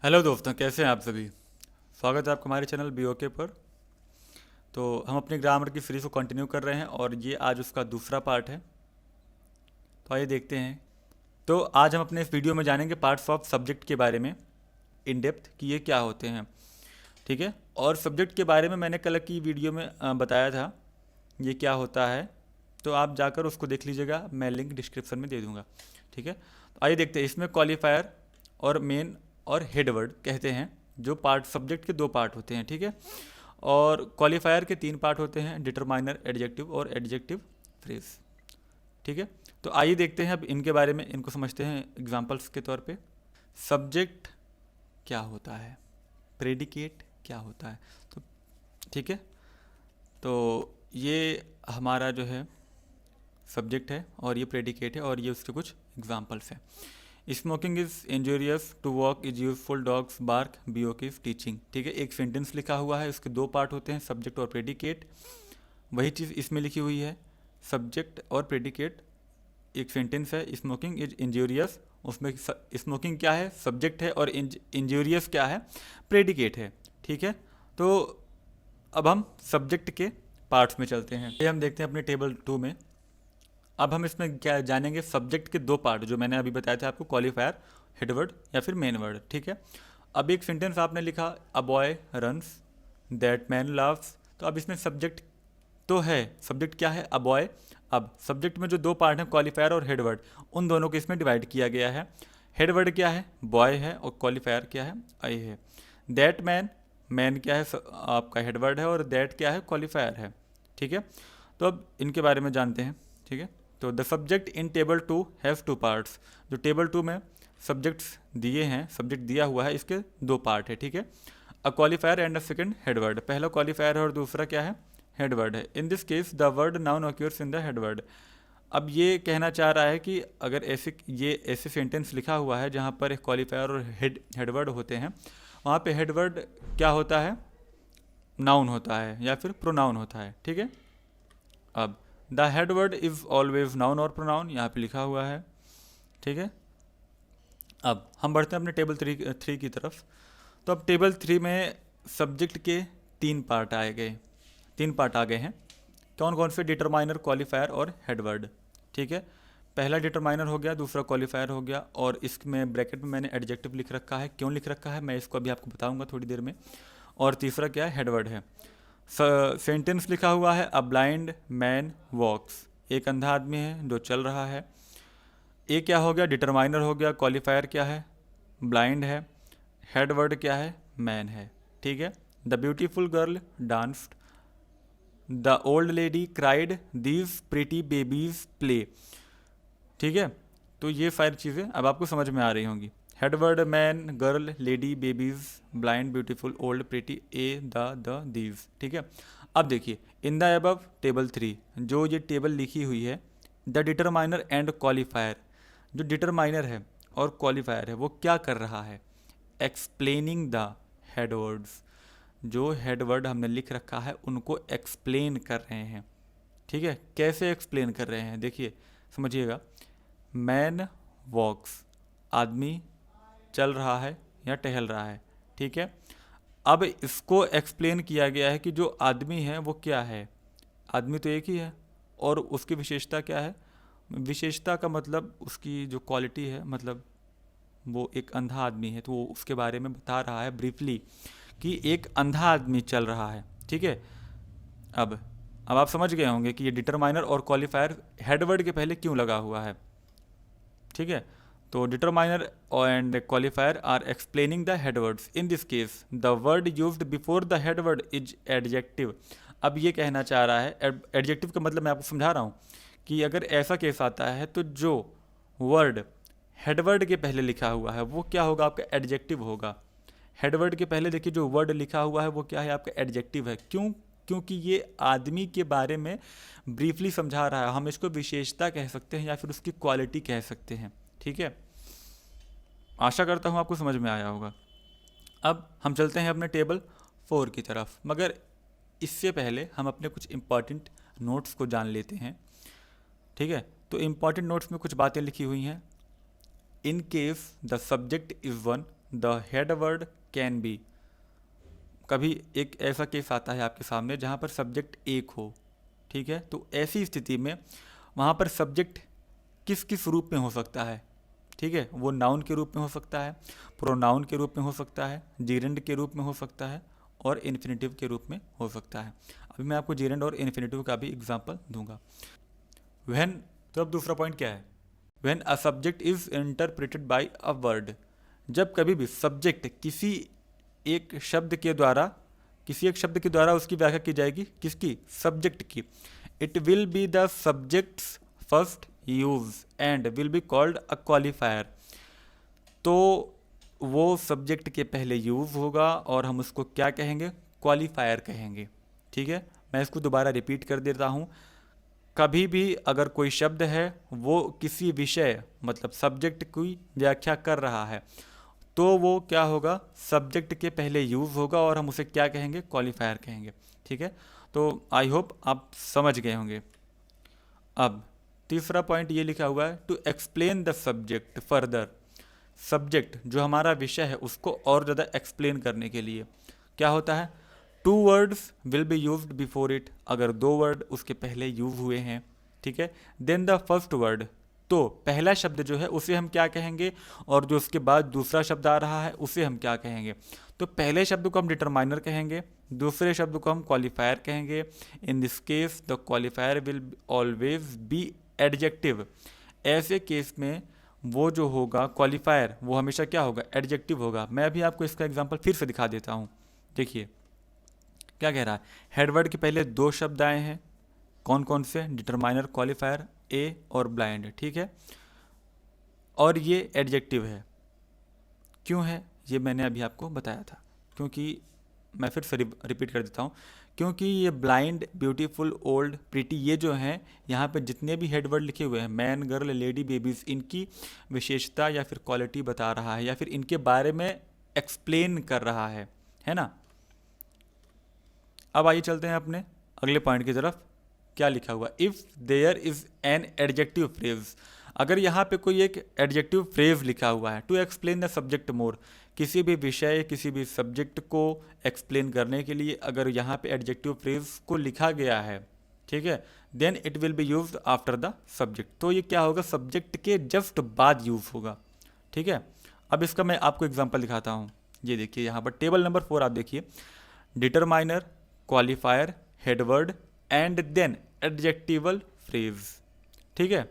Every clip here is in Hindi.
हेलो दोस्तों, कैसे हैं आप सभी। स्वागत है आपका हमारे चैनल BOK पर। तो हम अपनी ग्रामर की सीरीज को कंटिन्यू कर रहे हैं और ये आज उसका दूसरा पार्ट है। तो आइए देखते हैं। तो आज हम अपने इस वीडियो में जानेंगे पार्ट्स ऑफ सब्जेक्ट के बारे में इन डेप्थ कि ये क्या होते हैं। ठीक है। और सब्जेक्ट के बारे में मैंने कल की वीडियो में बताया था ये क्या होता है। तो आप जाकर उसको देख लीजिएगा, मैं लिंक डिस्क्रिप्शन में दे दूँगा। ठीक है। तो आइए देखते हैं। इसमें क्वालिफायर और मेन और हेड वर्ड कहते हैं, जो पार्ट सब्जेक्ट के दो पार्ट होते हैं। ठीक है। और क्वालिफायर के तीन पार्ट होते हैं, डिटरमाइनर, एडजेक्टिव और एडजेक्टिव फ्रेज। ठीक है। तो आइए देखते हैं अब इनके बारे में, इनको समझते हैं एग्जांपल्स के तौर पे। सब्जेक्ट क्या होता है, प्रेडिकेट क्या होता है। तो ठीक है। तो ये हमारा जो है सब्जेक्ट है और ये प्रेडिकेट है और ये उसके कुछ एग्जांपल्स हैं। Smoking is injurious to walk is useful dogs bark BOK is teaching. ठीक है। एक सेंटेंस लिखा हुआ है, उसके दो पार्ट होते हैं, सब्जेक्ट और प्रेडिकेट। वही चीज़ इसमें लिखी हुई है, सब्जेक्ट और प्रेडिकेट। एक सेंटेंस है, स्मोकिंग इज इंजूरियस, उसमें स्मोकिंग क्या है, सब्जेक्ट है, और इंजूरियस क्या है, प्रेडिकेट है। ठीक है। तो अब हम सब्जेक्ट के पार्ट्स में चलते हैं। ये हम देखते हैं अपने टेबल 2 में। अब हम इसमें क्या जानेंगे, सब्जेक्ट के दो पार्ट जो मैंने अभी बताया था आपको, क्वालिफायर, हेडवर्ड या फिर मेन वर्ड। ठीक है। अब एक सेंटेंस आपने लिखा, a boy runs, that man loves. तो अब इसमें सब्जेक्ट तो है, सब्जेक्ट क्या है, अ बॉय। अब सब्जेक्ट में जो दो पार्ट हैं, क्वालिफायर और हेडवर्ड, उन दोनों को इसमें डिवाइड किया गया है। हेडवर्ड क्या है, बॉय है, और क्वालिफायर क्या है, आई है। दैट मैन, मैन क्या है आपका हेडवर्ड है, और दैट क्या है, क्वालिफायर है। ठीक है। तो अब इनके बारे में जानते हैं। ठीक है। तो the subject in table 2 have two parts. जो टेबल 2 में सब्जेक्ट्स दिए हैं, सब्जेक्ट दिया हुआ है, इसके दो पार्ट है। ठीक है। A qualifier and a second headword. पहला क्वालिफायर है और दूसरा क्या है, हेडवर्ड है। In this case the word noun occurs in the headword. अब ये कहना चाह रहा है कि अगर ऐसे सेंटेंस लिखा हुआ है जहाँ पर एक क्वालिफायर और हेडवर्ड होते हैं, वहाँ पे हेडवर्ड क्या होता है, नाउन होता है या फिर प्रोनाउन होता है। ठीक है। अब the headword is always noun और प्रोनाउन यहाँ पे लिखा हुआ है। ठीक है। अब हम बढ़ते हैं अपने टेबल थ्री की तरफ। तो अब टेबल 3 में सब्जेक्ट के तीन पार्ट आ गए हैं। कौन कौन से, डिटरमाइनर, क्वालिफायर और हेडवर्ड। ठीक है। पहला डिटरमाइनर हो गया, दूसरा क्वालिफायर हो गया, और इसमें ब्रैकेट में मैंने एडजेक्टिव लिख रखा है। क्यों लिख रखा है मैं इसको अभी आपको बताऊंगा थोड़ी देर में। और तीसरा क्या है, हेडवर्ड है। सेंटेंस लिखा हुआ है, अ ब्लाइंड मैन वॉक्स। एक अंधा आदमी है जो चल रहा है। ये क्या हो गया, डिटरमाइनर हो गया, क्वालिफायर क्या है, ब्लाइंड है, हेड वर्ड क्या है, मैन है। ठीक है। The beautiful girl danced, the old lady cried, these pretty babies play. ठीक है। तो ये सारी चीज़ें अब आपको समझ में आ रही होंगी। Headword, man, girl, lady, babies, blind, beautiful, old, pretty, A, the these. ठीक है। अब देखिए, इन द अबव टेबल 3 जो ये टेबल लिखी हुई है, द डिटरमाइनर एंड क्वालिफायर। जो डिटरमाइनर है और क्वालिफायर है वो क्या कर रहा है, एक्सप्लेनिंग द हेडवर्ड्स। जो हेडवर्ड हमने लिख रखा है उनको एक्सप्लेन कर रहे हैं। ठीक है। कैसे एक्सप्लेन कर रहे हैं, देखिए समझिएगा। मैन वॉक्स, आदमी चल रहा है या टहल रहा है। ठीक है। अब इसको एक्सप्लेन किया गया है कि जो आदमी है वो क्या है, आदमी तो एक ही है, और उसकी विशेषता क्या है। विशेषता का मतलब उसकी जो क्वालिटी है, मतलब वो एक अंधा आदमी है तो वो उसके बारे में बता रहा है ब्रीफली कि एक अंधा आदमी चल रहा है। ठीक है। अब अब आप समझ गए होंगे कि ये डिटरमाइनर और क्वालिफायर हेडवर्ड के पहले क्यों लगा हुआ है। ठीक है। तो determiner and qualifier are explaining the headwords. In this case the word used before the headword is adjective. अब ये कहना चाह रहा है, एडजेक्टिव का मतलब मैं आपको समझा रहा हूँ कि अगर ऐसा केस आता है तो जो वर्ड हेडवर्ड के पहले लिखा हुआ है वो क्या होगा, आपका एडजेक्टिव होगा। हेडवर्ड के पहले देखिए जो वर्ड लिखा हुआ है वो क्या है, आपका एडजेक्टिव है। क्यों, क्योंकि ये आदमी के बारे में ब्रीफली समझा रहा है। हम इसको विशेषता कह सकते हैं या फिर उसकी क्वालिटी कह सकते हैं। ठीक है। आशा करता हूँ आपको समझ में आया होगा। अब हम चलते हैं अपने टेबल 4 की तरफ, मगर इससे पहले हम अपने कुछ इम्पॉर्टेंट नोट्स को जान लेते हैं। ठीक है। तो इम्पॉर्टेंट नोट्स में कुछ बातें लिखी हुई हैं। In case the subject is one, the head word can be. कभी एक ऐसा केस आता है आपके सामने जहाँ पर सब्जेक्ट एक हो, ठीक है, तो ऐसी स्थिति में वहाँ पर सब्जेक्ट किस किस रूप में हो सकता है, ठीक है, वो नाउन के रूप में हो सकता है, प्रोनाउन के रूप में हो सकता है, जीरेंड के रूप में हो सकता है और इन्फिनेटिव के रूप में हो सकता है। अभी मैं आपको जीरेंड और इन्फिनेटिव का भी एग्जांपल दूंगा। व्हेन, तो अब दूसरा पॉइंट क्या है, when a subject is interpreted bye a word, जब कभी भी सब्जेक्ट किसी एक शब्द के द्वारा, किसी एक शब्द के द्वारा उसकी व्याख्या की जाएगी, किसकी, सब्जेक्ट की, it will be the subjects first use and will be called a qualifier. तो वो सब्जेक्ट के पहले यूज होगा और हम उसको क्या कहेंगे, क्वालिफायर कहेंगे, ठीक है। मैं इसको दोबारा रिपीट कर देता हूँ। कभी भी अगर कोई शब्द है वो किसी विषय मतलब सब्जेक्ट की व्याख्या कर रहा है तो वो क्या होगा, सब्जेक्ट के पहले यूज होगा और हम उसे क्या कहेंगे, क्वालिफायर कहेंगे, ठीक है। तो आई होप आप समझ गए होंगे। अब तीसरा पॉइंट ये लिखा हुआ है, to explain the subject further. Subject जो हमारा विषय है उसको और ज़्यादा एक्सप्लेन करने के लिए क्या होता है, two words will be used before it, अगर दो वर्ड उसके पहले यूज हुए हैं, ठीक है, देन द फर्स्ट वर्ड, तो पहला शब्द जो है उसे हम क्या कहेंगे और जो उसके बाद दूसरा शब्द आ रहा है उसे हम क्या कहेंगे। तो पहले शब्द को हम डिटरमाइनर कहेंगे, दूसरे शब्द को हम क्वालिफायर कहेंगे। इन this case the qualifier will always be adjective. ऐसे केस में वो जो होगा क्वालिफायर वो हमेशा क्या होगा, एडजेक्टिव होगा। मैं अभी आपको इसका एग्जांपल फिर से दिखा देता हूँ। देखिए क्या कह रहा है, हेडवर्ड के पहले दो शब्द आए हैं, कौन कौन से, डिटरमाइनर, क्वालिफायर, ए और ब्लाइंड, ठीक है, और ये एडजेक्टिव है। क्यों है ये मैंने अभी आपको बताया था, क्योंकि मैं फिर से रिपीट कर देता हूँ, क्योंकि ये ब्लाइंड, ब्यूटीफुल, ओल्ड, प्रीटी, ये जो हैं यहाँ पे जितने भी हेडवर्ड लिखे हुए हैं, मैन, गर्ल, लेडी, बेबीज, इनकी विशेषता या फिर क्वालिटी बता रहा है या फिर इनके बारे में एक्सप्लेन कर रहा है ना। अब आइए चलते हैं अपने अगले पॉइंट की तरफ। क्या लिखा हुआ, if there is an adjective phrase, अगर यहाँ पे कोई एक एडजेक्टिव फ्रेज लिखा हुआ है, टू एक्सप्लेन द सब्जेक्ट मोर, किसी भी विषय किसी भी सब्जेक्ट को एक्सप्लेन करने के लिए अगर यहाँ पे एडजेक्टिव फ्रेज को लिखा गया है, ठीक है, then it will be used after the subject, तो ये क्या होगा, सब्जेक्ट के जस्ट बाद यूज होगा, ठीक है। अब इसका मैं आपको एग्जाम्पल दिखाता हूँ। ये देखिए यहाँ पर टेबल नंबर 4 आप देखिए, determiner, qualifier, headword and then adjectival phrase, ठीक है।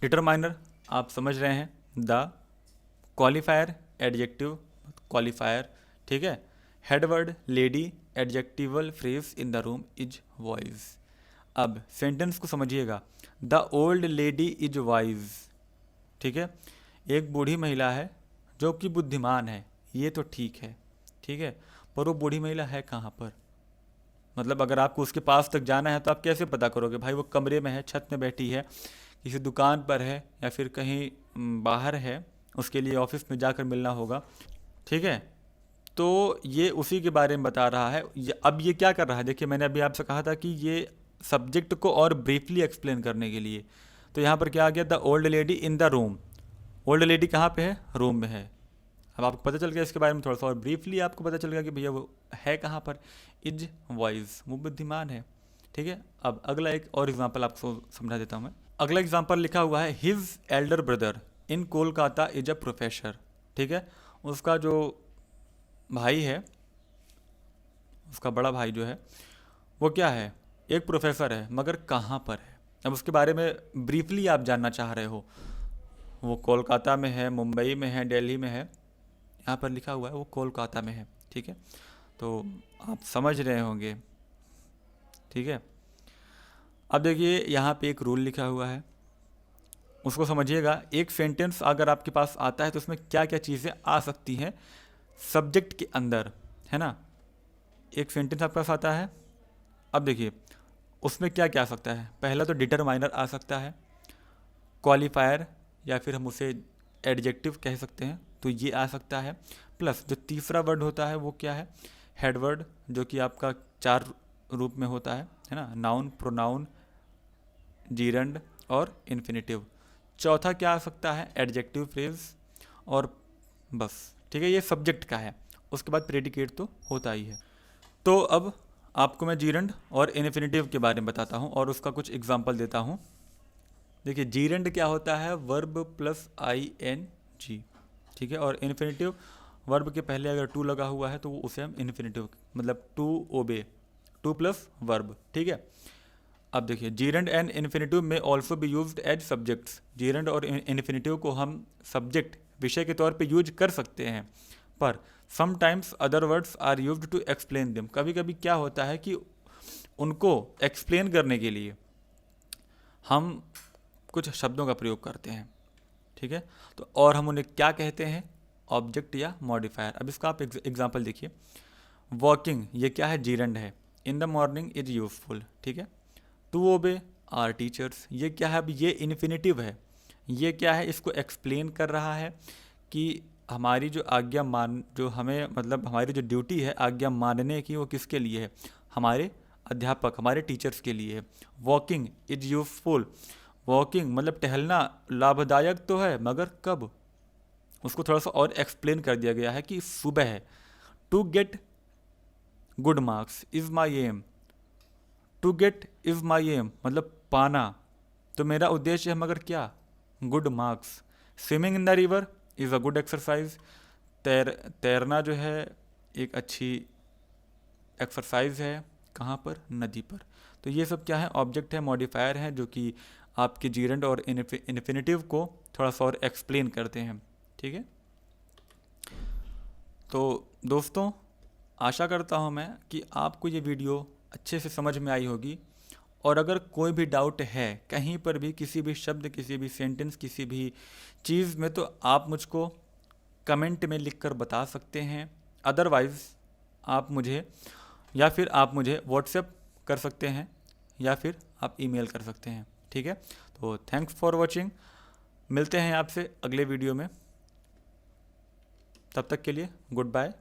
डिटरमाइनर आप समझ रहे हैं, द, क्वालिफायर एडजेक्टिव क्वालिफायर, ठीक है, headword lady, adjectival phrase in the room is voice. अब सेंटेंस को समझिएगा, the old lady is wise, ठीक है, एक बूढ़ी महिला है जो कि बुद्धिमान है, ये तो ठीक है, ठीक है, पर वो बूढ़ी महिला है कहाँ पर, मतलब अगर आपको उसके पास तक जाना है तो आप कैसे पता करोगे, भाई वो कमरे में है, छत में बैठी है, किसी दुकान पर है या फिर कहीं बाहर है, उसके लिए ऑफिस में जाकर मिलना होगा, ठीक है। तो ये उसी के बारे में बता रहा है। अब ये क्या कर रहा है, देखिए मैंने अभी आपसे कहा था कि ये सब्जेक्ट को और ब्रीफली एक्सप्लेन करने के लिए, तो यहाँ पर क्या आ गया, the old lady in the room, old lady कहाँ पे है, रूम में है। अब आपको पता चल गया इसके बारे में, थोड़ा सा और ब्रीफली आपको पता चल गया कि भैया वो है कहाँ पर, इज वाइज, वो बुद्धिमान है, ठीक है। अब अगला एक और एग्जांपल आपको समझा देता हूँ मैं। अगला एग्जांपल लिखा हुआ है, his Elder brother in Kolkata is a professor, ठीक है, उसका जो भाई है, उसका बड़ा भाई जो है वो क्या है, एक प्रोफेसर है, मगर कहाँ पर है। अब उसके बारे में ब्रीफली आप जानना चाह रहे हो, वो कोलकाता में है, मुंबई में है, दिल्ली में है, यहाँ पर लिखा हुआ है वो कोलकाता में है, ठीक है, तो आप समझ रहे होंगे, ठीक है। अब देखिए यहाँ पे एक रूल लिखा हुआ है, उसको समझिएगा। एक सेंटेंस अगर आपके पास आता है तो उसमें क्या क्या चीज़ें आ सकती हैं सब्जेक्ट के अंदर, है ना। एक सेंटेंस आपके पास आता है, अब देखिए उसमें क्या क्या आ सकता है, पहला तो डिटरमाइनर आ सकता है, क्वालिफायर या फिर हम उसे एडजेक्टिव कह सकते हैं, तो ये आ सकता है, प्लस जो तीसरा वर्ड होता है वो क्या है, हेडवर्ड, जो कि आपका 4 रूप में होता है ना, नाउन, प्रोनाउन, जीरंड और इन्फिनेटिव। चौथा क्या आ सकता है, एडजेक्टिव फ्रेज, और बस, ठीक है, ये सब्जेक्ट का है। उसके बाद प्रेडिकेट तो होता ही है। तो अब आपको मैं जीरंड और इन्फिनेटिव के बारे में बताता हूँ और उसका कुछ एग्जांपल देता हूँ। देखिए, जीरंड क्या होता है, वर्ब प्लस ing, ठीक है, और इन्फिनेटिव वर्ब के पहले अगर टू लगा हुआ है तो वो उसे हम इन्फिनेटिव, मतलब to obey, two plus verb, ठीक है। अब देखिए, जीरंड एंड इन्फिनेटिव में also be used as subjects. जीरंड और इन्फिनेटिव को हम सब्जेक्ट, विषय के तौर पे यूज कर सकते हैं, पर sometimes other words are used to explain them. कभी कभी क्या होता है कि उनको एक्सप्लेन करने के लिए हम कुछ शब्दों का प्रयोग करते हैं, ठीक है। तो और हम उन्हें क्या कहते हैं, ऑब्जेक्ट या मॉडिफायर। अब इसका आप एग्जांपल देखिए, वॉकिंग, ये क्या है, जीरंड है। In the morning is useful, ठीक है। टू ओबे आर टीचर्स, ये क्या है, अब ये इन्फिनेटिव है। ये क्या है, इसको एक्सप्लेन कर रहा है कि हमारी जो आज्ञा मान, जो हमें, मतलब हमारी जो ड्यूटी है आज्ञा मानने की, वो किसके लिए है, हमारे अध्यापक, हमारे टीचर्स के लिए है। वॉकिंग इज यूजफुल, वॉकिंग मतलब टहलना लाभदायक तो है, मगर कब, उसको थोड़ा सा और एक्सप्लेन कर दिया गया है कि सुबह है। To get good marks is my aim, to get is my aim मतलब पाना, तो मेरा उद्देश्य है, मगर क्या, good marks. Swimming in the river is a good exercise, तैरना जो है एक अच्छी एक्सरसाइज है, कहाँ पर, नदी पर। तो ये सब क्या है, ऑब्जेक्ट है, मॉडिफायर है, जो कि आपके जीरंड और इन्फिनेटिव को थोड़ा सा और एक्सप्लेन करते हैं, ठीक है। तो दोस्तों, आशा करता हूँ मैं कि आपको ये वीडियो अच्छे से समझ में आई होगी, और अगर कोई भी डाउट है कहीं पर भी, किसी भी शब्द, किसी भी सेंटेंस, किसी भी चीज़ में, तो आप मुझको कमेंट में लिखकर बता सकते हैं। अदरवाइज़ आप मुझे व्हाट्सएप कर सकते हैं, या फिर आप ईमेल कर सकते हैं, ठीक है। तो थैंक्स फॉर वॉचिंग, मिलते हैं आपसे अगले वीडियो में, तब तक के लिए गुड बाय।